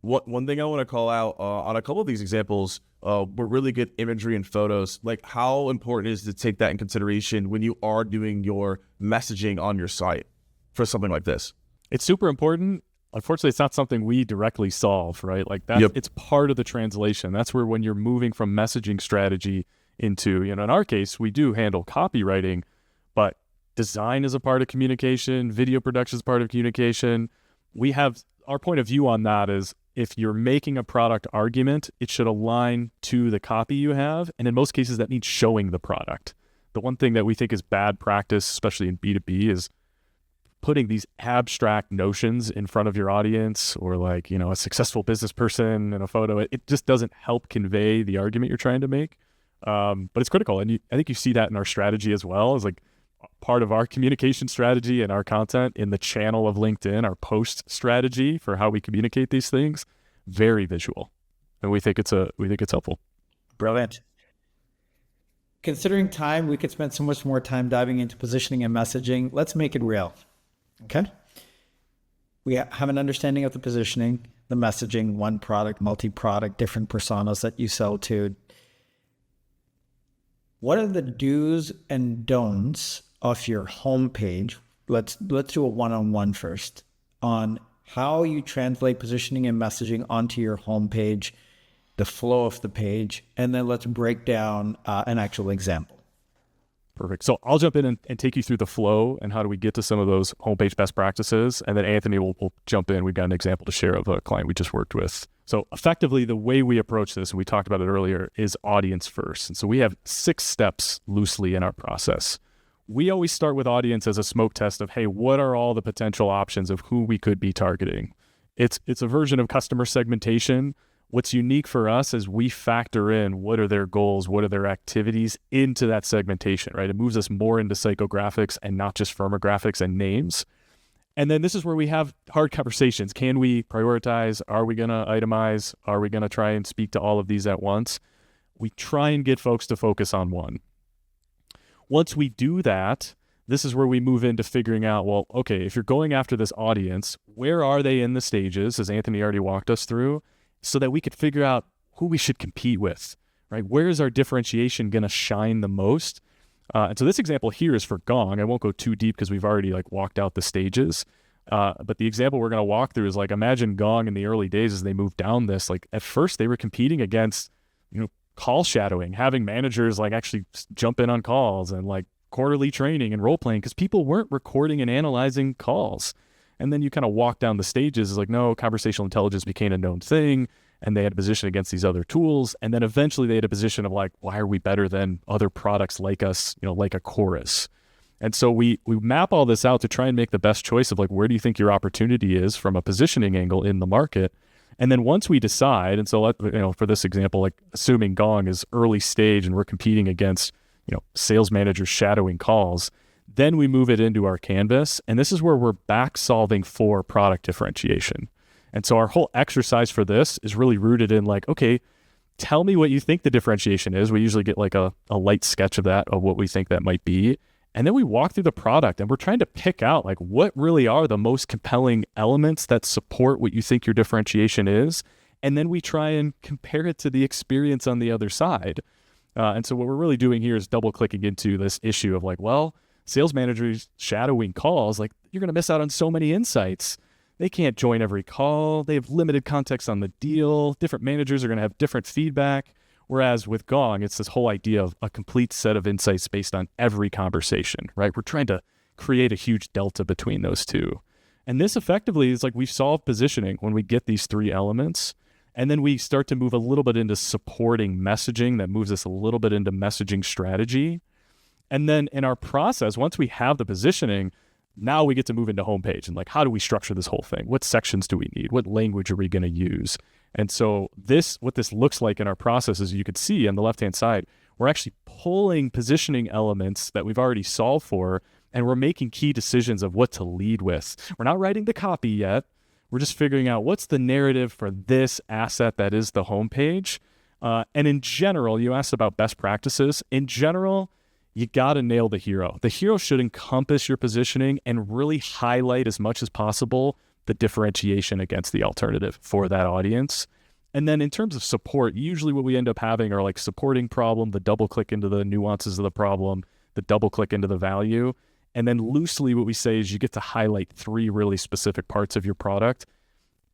S2: One thing I want to call out on a couple of these examples were really good imagery and photos. Like, how important is to take that in consideration when you are doing your messaging on your site for something like this?
S3: It's super important. Unfortunately, it's not something we directly solve, right? Like it's part of the translation. That's where when you're moving from messaging strategy into, in our case, we do handle copywriting, but design is a part of communication, video production is part of communication. We have our point of view on that is if you're making a product argument, it should align to the copy you have. And in most cases, that means showing the product. The one thing that we think is bad practice, especially in B2B, is putting these abstract notions in front of your audience or like, a successful business person in a photo. It just doesn't help convey the argument you're trying to make. But it's critical. And I think you see that in our strategy as well as like part of our communication strategy and our content in the channel of LinkedIn, our post strategy for how we communicate these things, very visual. And we think it's helpful.
S1: Brilliant. Considering time, we could spend so much more time diving into positioning and messaging. Let's make it real. Okay. We have an understanding of the positioning, the messaging, one product, multi-product, different personas that you sell to. What are the do's and don'ts of your homepage? Let's do a one-on-one first on how you translate positioning and messaging onto your homepage, the flow of the page, and then let's break down an actual example.
S3: Perfect. So I'll jump in and take you through the flow and how do we get to some of those homepage best practices. And then Anthony will jump in. We've got an example to share of a client we just worked with. So effectively, the way we approach this, and we talked about it earlier, is audience first. And so we have 6 steps loosely in our process. We always start with audience as a smoke test of, hey, what are all the potential options of who we could be targeting? It's a version of customer segmentation. What's unique for us is we factor in what are their goals, what are their activities into that segmentation, right? It moves us more into psychographics and not just firmographics and names. And then this is where we have hard conversations. Can we prioritize? Are we going to itemize? Are we going to try and speak to all of these at once? We try and get folks to focus on one. Once we do that, this is where we move into figuring out, well, okay, if you're going after this audience, where are they in the stages, as Anthony already walked us through, so that we could figure out who we should compete with, right? Where is our differentiation going to shine the most? And so this example here is for Gong. I won't go too deep because we've already walked out the stages. But the example we're going to walk through is imagine Gong in the early days as they moved down this. At first they were competing against, call shadowing, having managers actually jump in on calls and quarterly training and role playing because people weren't recording and analyzing calls. And then you kind of walk down the stages no, conversational intelligence became a known thing and they had a position against these other tools. And then eventually they had a position of why are we better than other products like us, like a Chorus? And so we map all this out to try and make the best choice of where do you think your opportunity is from a positioning angle in the market? And then once we decide, and so for this example, assuming Gong is early stage and we're competing against, sales managers shadowing calls, then we move it into our canvas. And this is where we're back solving for product differentiation. And so our whole exercise for this is really rooted in okay, tell me what you think the differentiation is. We usually get a light sketch of that, of what we think that might be. And then we walk through the product and we're trying to pick out what really are the most compelling elements that support what you think your differentiation is. And then we try and compare it to the experience on the other side. And so what we're really doing here is double clicking into this issue of well, sales managers shadowing calls, you're going to miss out on so many insights. They can't join every call. They have limited context on the deal. Different managers are going to have different feedback. Whereas with Gong, it's this whole idea of a complete set of insights based on every conversation, right? We're trying to create a huge delta between those two. And this effectively is we've solved positioning when we get these 3 elements. And then we start to move a little bit into supporting messaging that moves us a little bit into messaging strategy. And then in our process, once we have the positioning, now we get to move into homepage and how do we structure this whole thing? What sections do we need? What language are we going to use? And so what this looks like in our process is you could see on the left-hand side, we're actually pulling positioning elements that we've already solved for, and we're making key decisions of what to lead with. We're not writing the copy yet. We're just figuring out what's the narrative for this asset that is the homepage. And in general, you asked about best practices. In general, you got to nail the hero. The hero should encompass your positioning and really highlight as much as possible the differentiation against the alternative for that audience. And then in terms of support, usually what we end up having are like supporting problem, the double click into the nuances of the problem, the double click into the value. And then loosely what we say is you get to highlight 3 really specific parts of your product.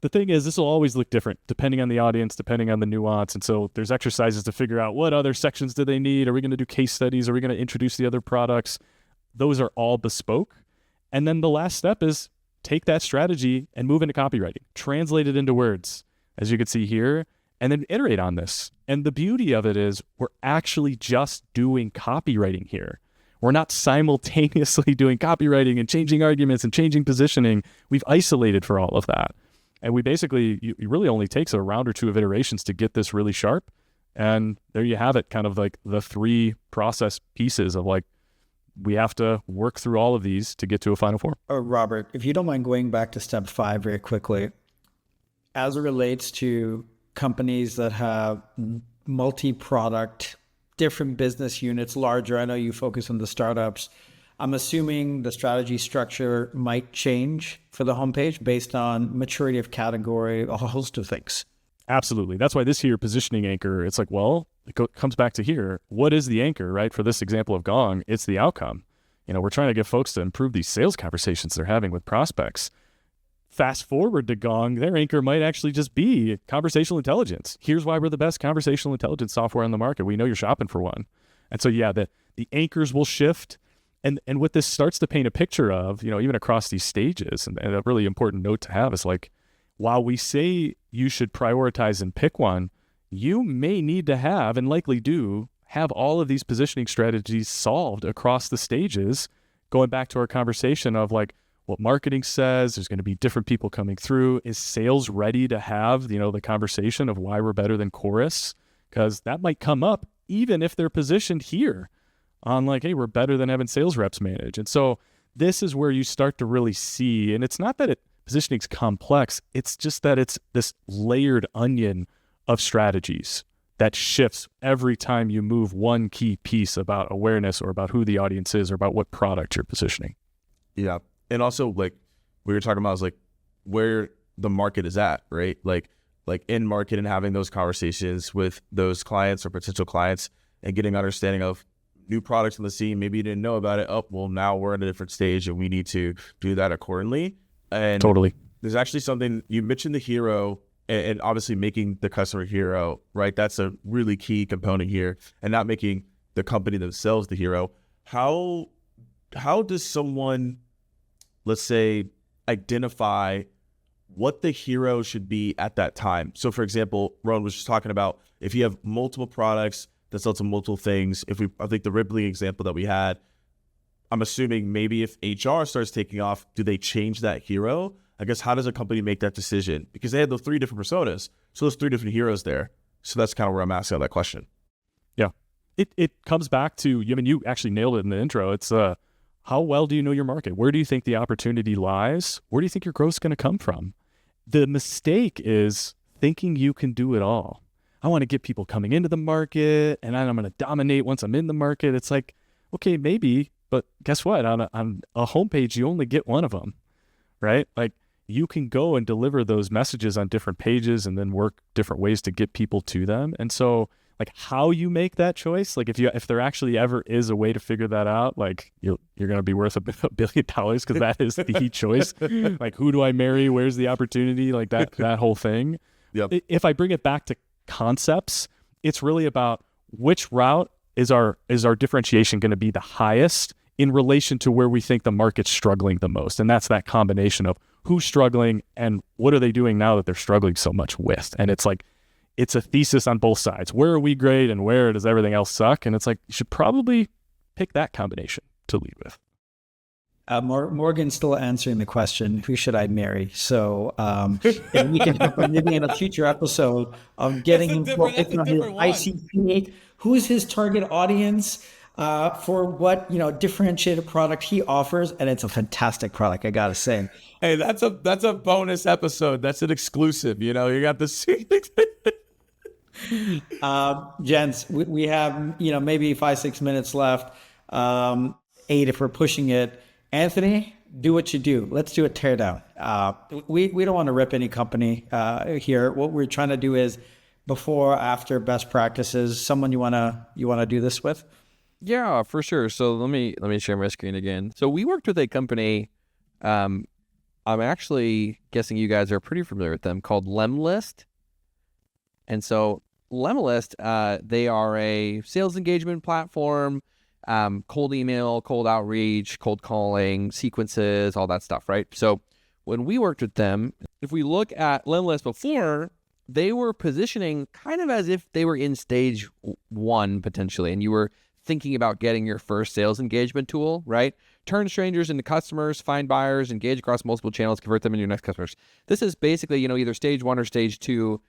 S3: The thing is, this will always look different depending on the audience, depending on the nuance. And so there's exercises to figure out what other sections do they need? Are we going to do case studies? Are we going to introduce the other products? Those are all bespoke. And then the last step is take that strategy and move into copywriting, translate it into words, as you can see here, and then iterate on this. And the beauty of it is we're actually just doing copywriting here. We're not simultaneously doing copywriting and changing arguments and changing positioning. We've isolated for all of that. And we basically, it really only takes a round or 2 of iterations to get this really sharp. And there you have it, kind of like the 3 process pieces of like, we have to work through all of these to get to a final form.
S1: Robert, if you don't mind going back to step 5 very quickly, as it relates to companies that have multi-product, different business units, larger, I know you focus on the startups, I'm assuming the strategy structure might change for the homepage based on maturity of category, a host of things.
S3: Absolutely. That's why this here positioning anchor, it's like, well, comes back to here. What is the anchor, right? For this example of Gong, it's the outcome. We're trying to get folks to improve these sales conversations they're having with prospects. Fast forward to Gong, their anchor might actually just be conversational intelligence. Here's why we're the best conversational intelligence software on the market. We know you're shopping for one. And so, yeah, the anchors will shift. And what this starts to paint a picture of, even across these stages, and a really important note to have is like, while we say you should prioritize and pick one, you may need to have, and likely do, have all of these positioning strategies solved across the stages, going back to our conversation of like what marketing says, there's going to be different people coming through. Is sales ready to have, the conversation of why we're better than chorus? Because that might come up even if they're positioned here on like, hey, we're better than having sales reps manage. And so this is where you start to really see, and it's not that positioning's complex, it's just that it's this layered onion of strategies that shifts every time you move one key piece about awareness or about who the audience is or about what product you're positioning.
S2: Yeah. And also like we were talking about is like where the market is at, right? Like in market and having those conversations with those clients or potential clients and getting understanding of new products on the scene. Maybe you didn't know about it. Oh, well, now we're at a different stage and we need to do that accordingly. And
S3: totally.
S2: There's actually something, you mentioned the hero and obviously making the customer hero, right? That's a really key component here, and not making the company themselves the hero. How does someone, let's say, identify what the hero should be at that time? So for example, Rowan was just talking about if you have multiple products that sell to multiple things, I think the Ripley example that we had, I'm assuming maybe if HR starts taking off, do they change that hero? I guess how does a company make that decision? Because they had those 3 different personas. So there's 3 different heroes there. So that's kind of where I'm asking that question.
S3: Yeah. It comes back to, you actually nailed it in the intro. It's how well do you know your market? Where do you think the opportunity lies? Where do you think your growth is going to come from? The mistake is thinking you can do it all. I want to get people coming into the market and I'm going to dominate once I'm in the market. It's like, okay, maybe, but guess what? On a homepage, you only get one of them, right? Like you can go and deliver those messages on different pages and then work different ways to get people to them. And so like how you make that choice, like if there actually ever is a way to figure that out, like you're going to be worth $1 billion because that is the choice. Like who do I marry? Where's the opportunity? Like that whole thing.
S2: Yep.
S3: If I bring it back to concepts, it's really about which route is our differentiation going to be the highest in relation to where we think the market's struggling the most. And that's that combination of who's struggling and what are they doing now that they're struggling so much with. And it's like, it's a thesis on both sides. Where are we great and where does everything else suck? And it's like, you should probably pick that combination to lead with.
S1: Morgan's still answering the question, who should I marry? So and we can have maybe in a future episode of getting him for his ICP, who's his target audience for what differentiated product he offers, and it's a fantastic product, I gotta say.
S2: Hey, that's a bonus episode. That's an exclusive. You got the
S1: Gents, we have, maybe 5, 6 minutes left. 8 if we're pushing it. Anthony, do what you do. Let's do a teardown. We don't want to rip any company here. What we're trying to do is before, after best practices. Someone you wanna do this with?
S4: Yeah, for sure. So let me share my screen again. So we worked with a company. I'm actually guessing you guys are pretty familiar with them, called Lemlist. And so Lemlist, they are a sales engagement platform, cold email, cold outreach, cold calling, sequences, all that stuff, right? So when we worked with them, if we look at Lemlist before, they were positioning kind of as if they were in stage 1 potentially, and you were thinking about getting your first sales engagement tool, right? Turn strangers into customers, find buyers, engage across multiple channels, convert them into your next customers. This is basically, either stage 1 or stage 2,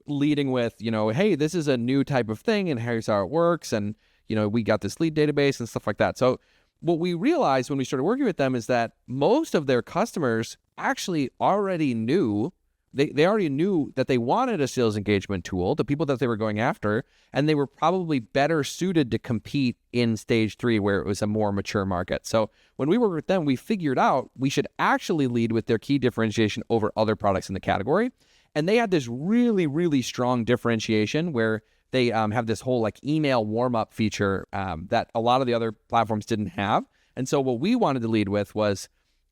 S4: leading with, hey, this is a new type of thing and here's how it works. And, we got this lead database and stuff like that. So what we realized when we started working with them is that most of their customers actually already knew, they already knew that they wanted a sales engagement tool, the people that they were going after, and they were probably better suited to compete in stage 3 where it was a more mature market. So when we worked with them, we figured out we should actually lead with their key differentiation over other products in the category. And they had this really, really strong differentiation where they have this whole email warm-up feature that a lot of the other platforms didn't have. And so what we wanted to lead with was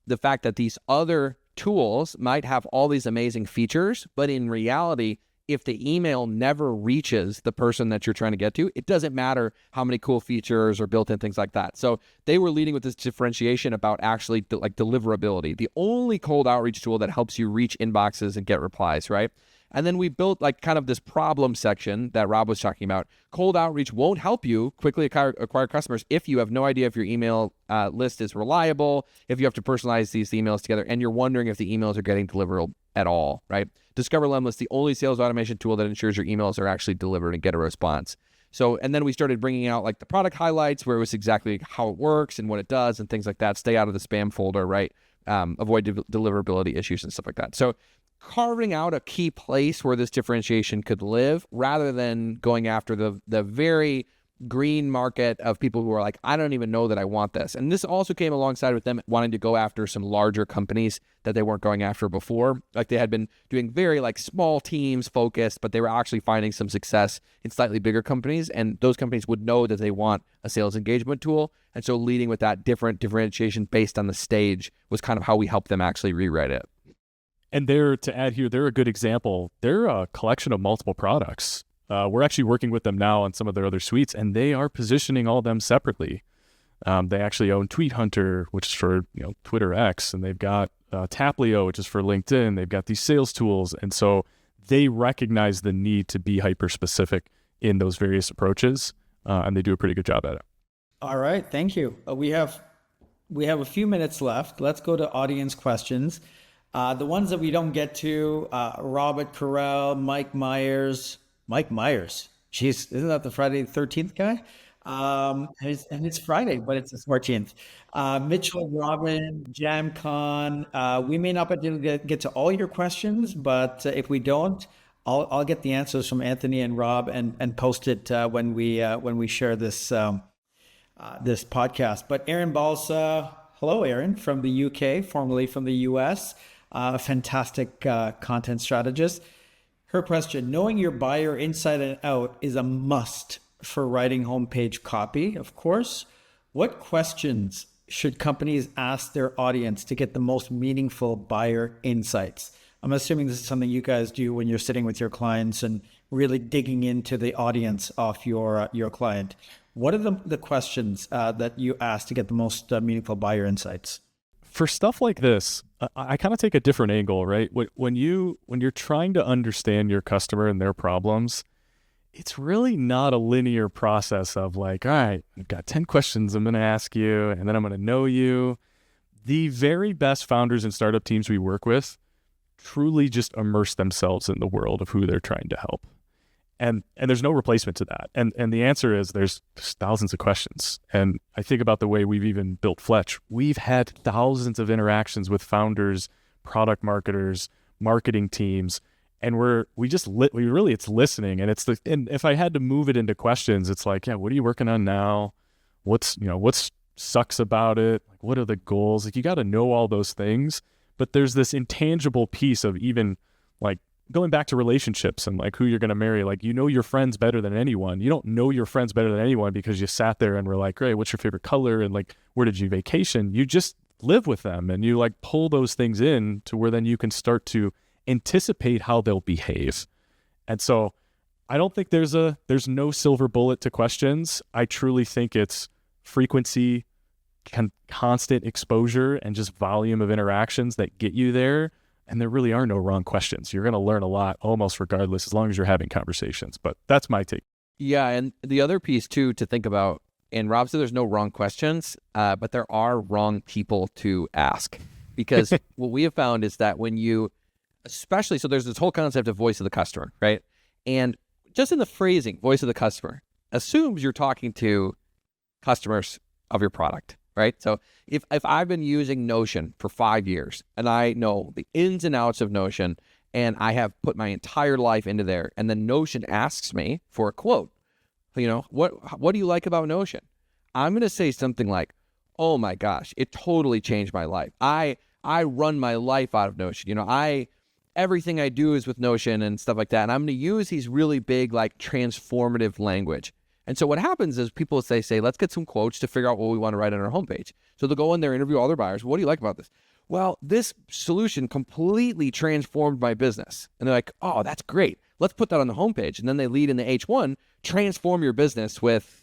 S4: the fact that these other tools might have all these amazing features, but in reality, if the email never reaches the person that you're trying to get to, it doesn't matter how many cool features or built-in things like that. So they were leading with this differentiation about actually deliverability, the only cold outreach tool that helps you reach inboxes and get replies, right? And then we built kind of this problem section that Rob was talking about. Cold outreach won't help you quickly acquire customers if you have no idea if your email list is reliable, if you have to personalize these emails together, and you're wondering if the emails are getting delivered at all, right? Discover Lemlist, the only sales automation tool that ensures your emails are actually delivered and get a response. So, and then we started bringing out the product highlights where it was exactly how it works and what it does and things like that. Stay out of the spam folder, right? Avoid deliverability issues and stuff like that. So carving out a key place where this differentiation could live rather than going after the very green market of people who are I don't even know that I want this. And this also came alongside with them wanting to go after some larger companies that they weren't going after before. They had been doing very small teams focused, but they were actually finding some success in slightly bigger companies. And those companies would know that they want a sales engagement tool. And so leading with that differentiation based on the stage was kind of how we helped them actually rewrite it.
S3: And to add here, they're a good example. They're a collection of multiple products. We're actually working with them now on some of their other suites, and they are positioning all of them separately. They actually own Tweet Hunter, which is for Twitter X, and they've got Taplio, which is for LinkedIn. They've got these sales tools, and so they recognize the need to be hyper-specific in those various approaches, and they do a pretty good job at it.
S1: All right, thank you. We have a few minutes left. Let's go to audience questions. The ones that we don't get to, Robert Carell, Mike Myers. Jeez, isn't that the Friday the 13th guy? And it's Friday, but it's the 14th. Mitchell Robin, JamCon. We may not be able to get to all your questions, but if we don't, I'll get the answers from Anthony and Rob and post it when we share this this podcast. But Erin Balsa, hello, Erin, from the UK, formerly from the US, a fantastic content strategist. Her question: knowing your buyer inside and out is a must for writing homepage copy, of course. What questions should companies ask their audience to get the most meaningful buyer insights? I'm assuming this is something you guys do when you're sitting with your clients and really digging into the audience of your client. What are the questions that you ask to get the most meaningful buyer insights?
S3: For stuff like this, I kind of take a different angle, right? When you're trying to understand your customer and their problems, it's really not a linear process of all right, I've got 10 questions I'm going to ask you, and then I'm going to know you. The very best founders and startup teams we work with truly just immerse themselves in the world of who they're trying to help. And there's no replacement to that. And the answer is there's thousands of questions. And I think about the way we've even built Fletch. We've had thousands of interactions with founders, product marketers, marketing teams, And it's listening. And and if I had to move it into questions, it's like, yeah, what are you working on now? What's sucks about it? Like, what are the goals? Like, you got to know all those things, but there's this intangible piece of even like going back to relationships and like who you're going to marry. Like, you know your friends better than anyone. You don't know your friends better than anyone because you sat there and were like, great, what's your favorite color? And like, where did you vacation? You just live with them and you like pull those things in to where then you can start to anticipate how they'll behave. And so I don't think there's no silver bullet to questions. I truly think it's frequency, constant exposure, and just volume of interactions that get you there. And there really are no wrong questions. You're going to learn a lot almost regardless, as long as you're having conversations. But that's my take.
S4: Yeah, and the other piece too to think about, and Rob said there's no wrong questions, but there are wrong people to ask. Because what we have found is that when you, especially, so there's this whole concept of voice of the customer, right? And just in the phrasing, voice of the customer, assumes you're talking to customers of your product, right? So if I've been using Notion for 5 years and I know the ins and outs of Notion and I have put my entire life into there, and then Notion asks me for a quote, what do you like about Notion? I'm going to say something like, oh my gosh, it totally changed my life. I run my life out of Notion. Everything I do is with Notion and stuff like that. And I'm going to use these really big, like transformative language. And so what happens is people say, let's get some quotes to figure out what we want to write on our homepage. So they'll go in there, interview all their buyers. What do you like about this? Well, this solution completely transformed my business. And they're like, oh, that's great. Let's put that on the homepage. And then they lead in the H1, transform your business with,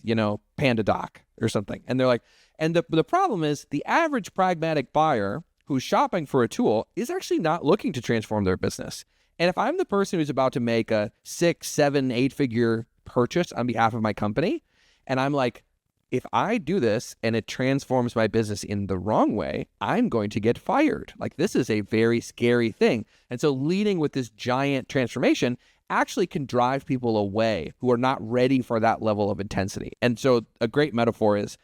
S4: Panda Doc or something. And they're like, and the problem is the average pragmatic buyer who's shopping for a tool is actually not looking to transform their business. And if I'm the person who's about to make a 6, 7, 8-figure purchase on behalf of my company, and I'm like, if I do this and it transforms my business in the wrong way, I'm going to get fired. Like, this is a very scary thing. And so leading with this giant transformation actually can drive people away who are not ready for that level of intensity. And so a great metaphor is,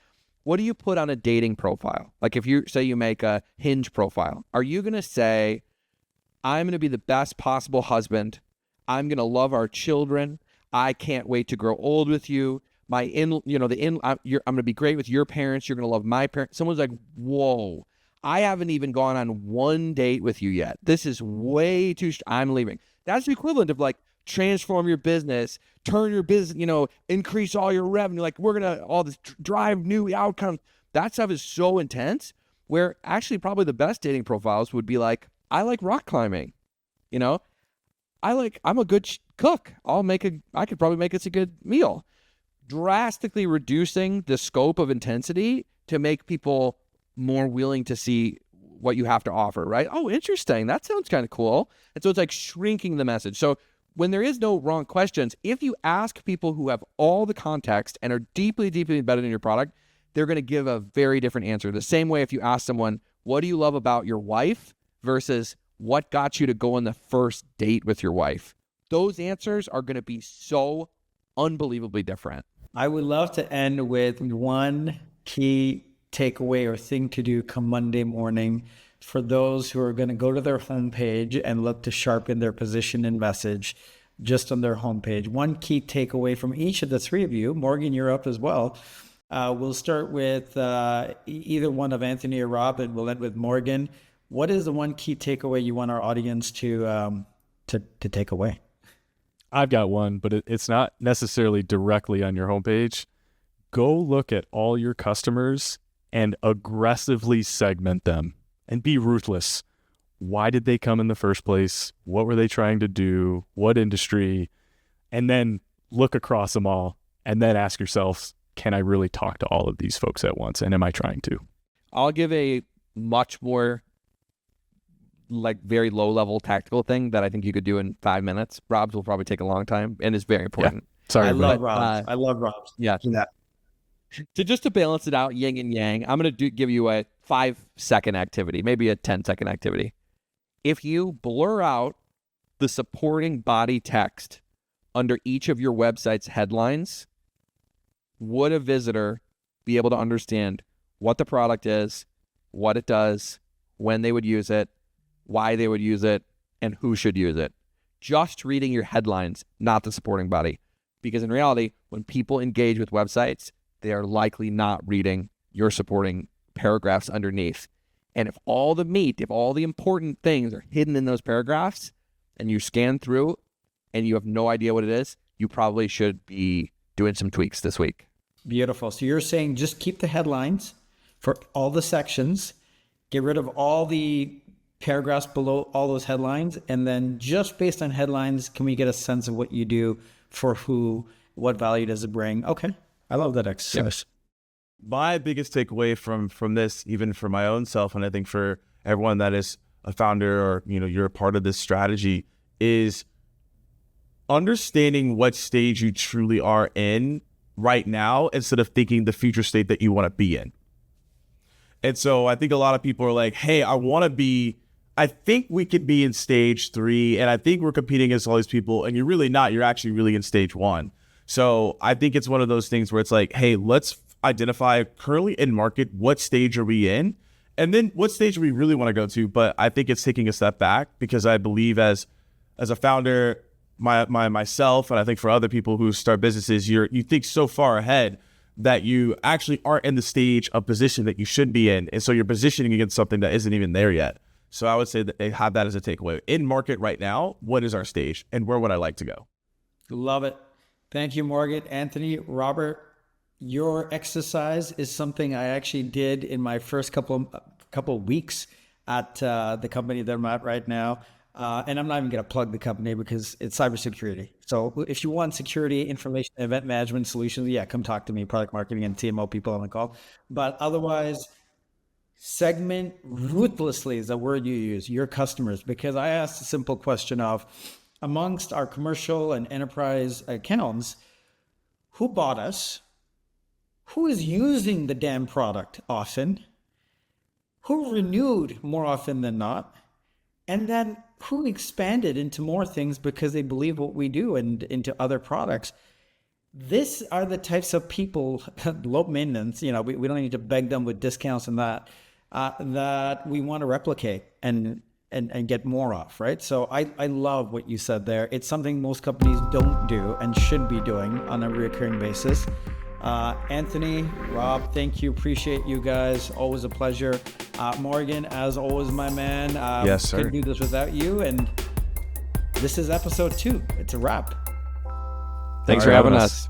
S4: what do you put on a dating profile? Like, if you say you make a Hinge profile, are you going to say, I'm going to be the best possible husband. I'm going to love our children. I can't wait to grow old with you. I'm going to be great with your parents. You're going to love my parents. Someone's like, whoa, I haven't even gone on one date with you yet. This is way too, I'm leaving. That's the equivalent of like, transform your business, turn your business, increase all your revenue. Like, we're going to all this drive new outcomes. That stuff is so intense, where actually probably the best dating profiles would be like, I like rock climbing. I'm a good cook. I could probably make us a good meal. Drastically reducing the scope of intensity to make people more willing to see what you have to offer, right? Oh, interesting. That sounds kind of cool. And so it's like shrinking the message. So when there is no wrong questions, if you ask people who have all the context and are deeply, deeply embedded in your product, they're going to give a very different answer. The same way if you ask someone, what do you love about your wife versus what got you to go on the first date with your wife? Those answers are going to be so unbelievably different.
S1: I would love to end with one key takeaway or thing to do come Monday morning for those who are going to go to their homepage and look to sharpen their position and message just on their homepage. One key takeaway from each of the three of you. Morgan, you're up as well. We'll start with either one of Anthony or Rob, and we'll end with Morgan. What is the one key takeaway you want our audience to take away?
S3: I've got one, but it's not necessarily directly on your homepage. Go look at all your customers and aggressively segment them and be ruthless. Why did they come in the first place? What were they trying to do? What industry? And then look across them all and then ask yourself, can I really talk to all of these folks at once? And am I trying to?
S4: I'll give a much more very low level tactical thing that I think you could do in 5 minutes. Rob's will probably take a long time and is very important.
S3: Yeah. Sorry,
S1: I love Rob's. I love Rob's.
S4: Yeah. Just to balance it out, yin and yang, I'm going to give you a 5-second activity, maybe a 10-second activity. If you blur out the supporting body text under each of your website's headlines, would a visitor be able to understand what the product is, what it does, when they would use it, why they would use it, and who should use it? just reading your headlines, not the supporting body. Because in reality, when people engage with websites, they are likely not reading your supporting paragraphs underneath. And if all the meat, if all the important things are hidden in those paragraphs, and you scan through and you have no idea what it is, you probably should be doing some tweaks this week.
S1: Beautiful. So you're saying just keep the headlines for all the sections, get rid of all the paragraphs below all those headlines, and then just based on headlines, can we get a sense of what you do for who, what value does it bring? Okay. I love that exercise.
S2: My biggest takeaway from this, even for my own self, and I think for everyone that is a founder or you're a part of this strategy, is understanding what stage you truly are in right now instead of thinking the future state that you want to be in. And so I think a lot of people are like, hey, I think we could be in stage 3, and I think we're competing against all these people, and you're really not. You're actually really in stage 1. So I think it's one of those things where it's like, hey, let's identify currently in market, what stage are we in? And then what stage do we really want to go to? But I think it's taking a step back, because I believe as a founder, myself, and I think for other people who start businesses, you think so far ahead that you actually aren't in the stage of position that you should be in. And so you're positioning against something that isn't even there yet. So I would say that they have that as a takeaway. In market right now, what is our stage and where would I like to go?
S1: Love it. Thank you, Morgan. Anthony, Robert, your exercise is something I actually did in my first couple of weeks at the company that I'm at right now. And I'm not even going to plug the company because it's cybersecurity. So if you want security, information, event management solutions, yeah, come talk to me, product marketing and TMO people on the call. But otherwise, segment ruthlessly is the word you use, your customers, because I asked a simple question of, amongst our commercial and enterprise accounts, who bought us? Who is using the damn product often? Who renewed more often than not? And then who expanded into more things because they believe what we do and into other products? These are the types of people, low maintenance, we don't need to beg them with discounts and that we want to replicate and get more of, right? So I love what you said there. It's something most companies don't do and should be doing on a recurring basis. Anthony, Rob, thank you. Appreciate you guys. Always a pleasure. Morgan, as always, my man.
S2: Yes, sir.
S1: Couldn't do this without you. And this is episode 2. It's a wrap.
S4: Thanks for having us.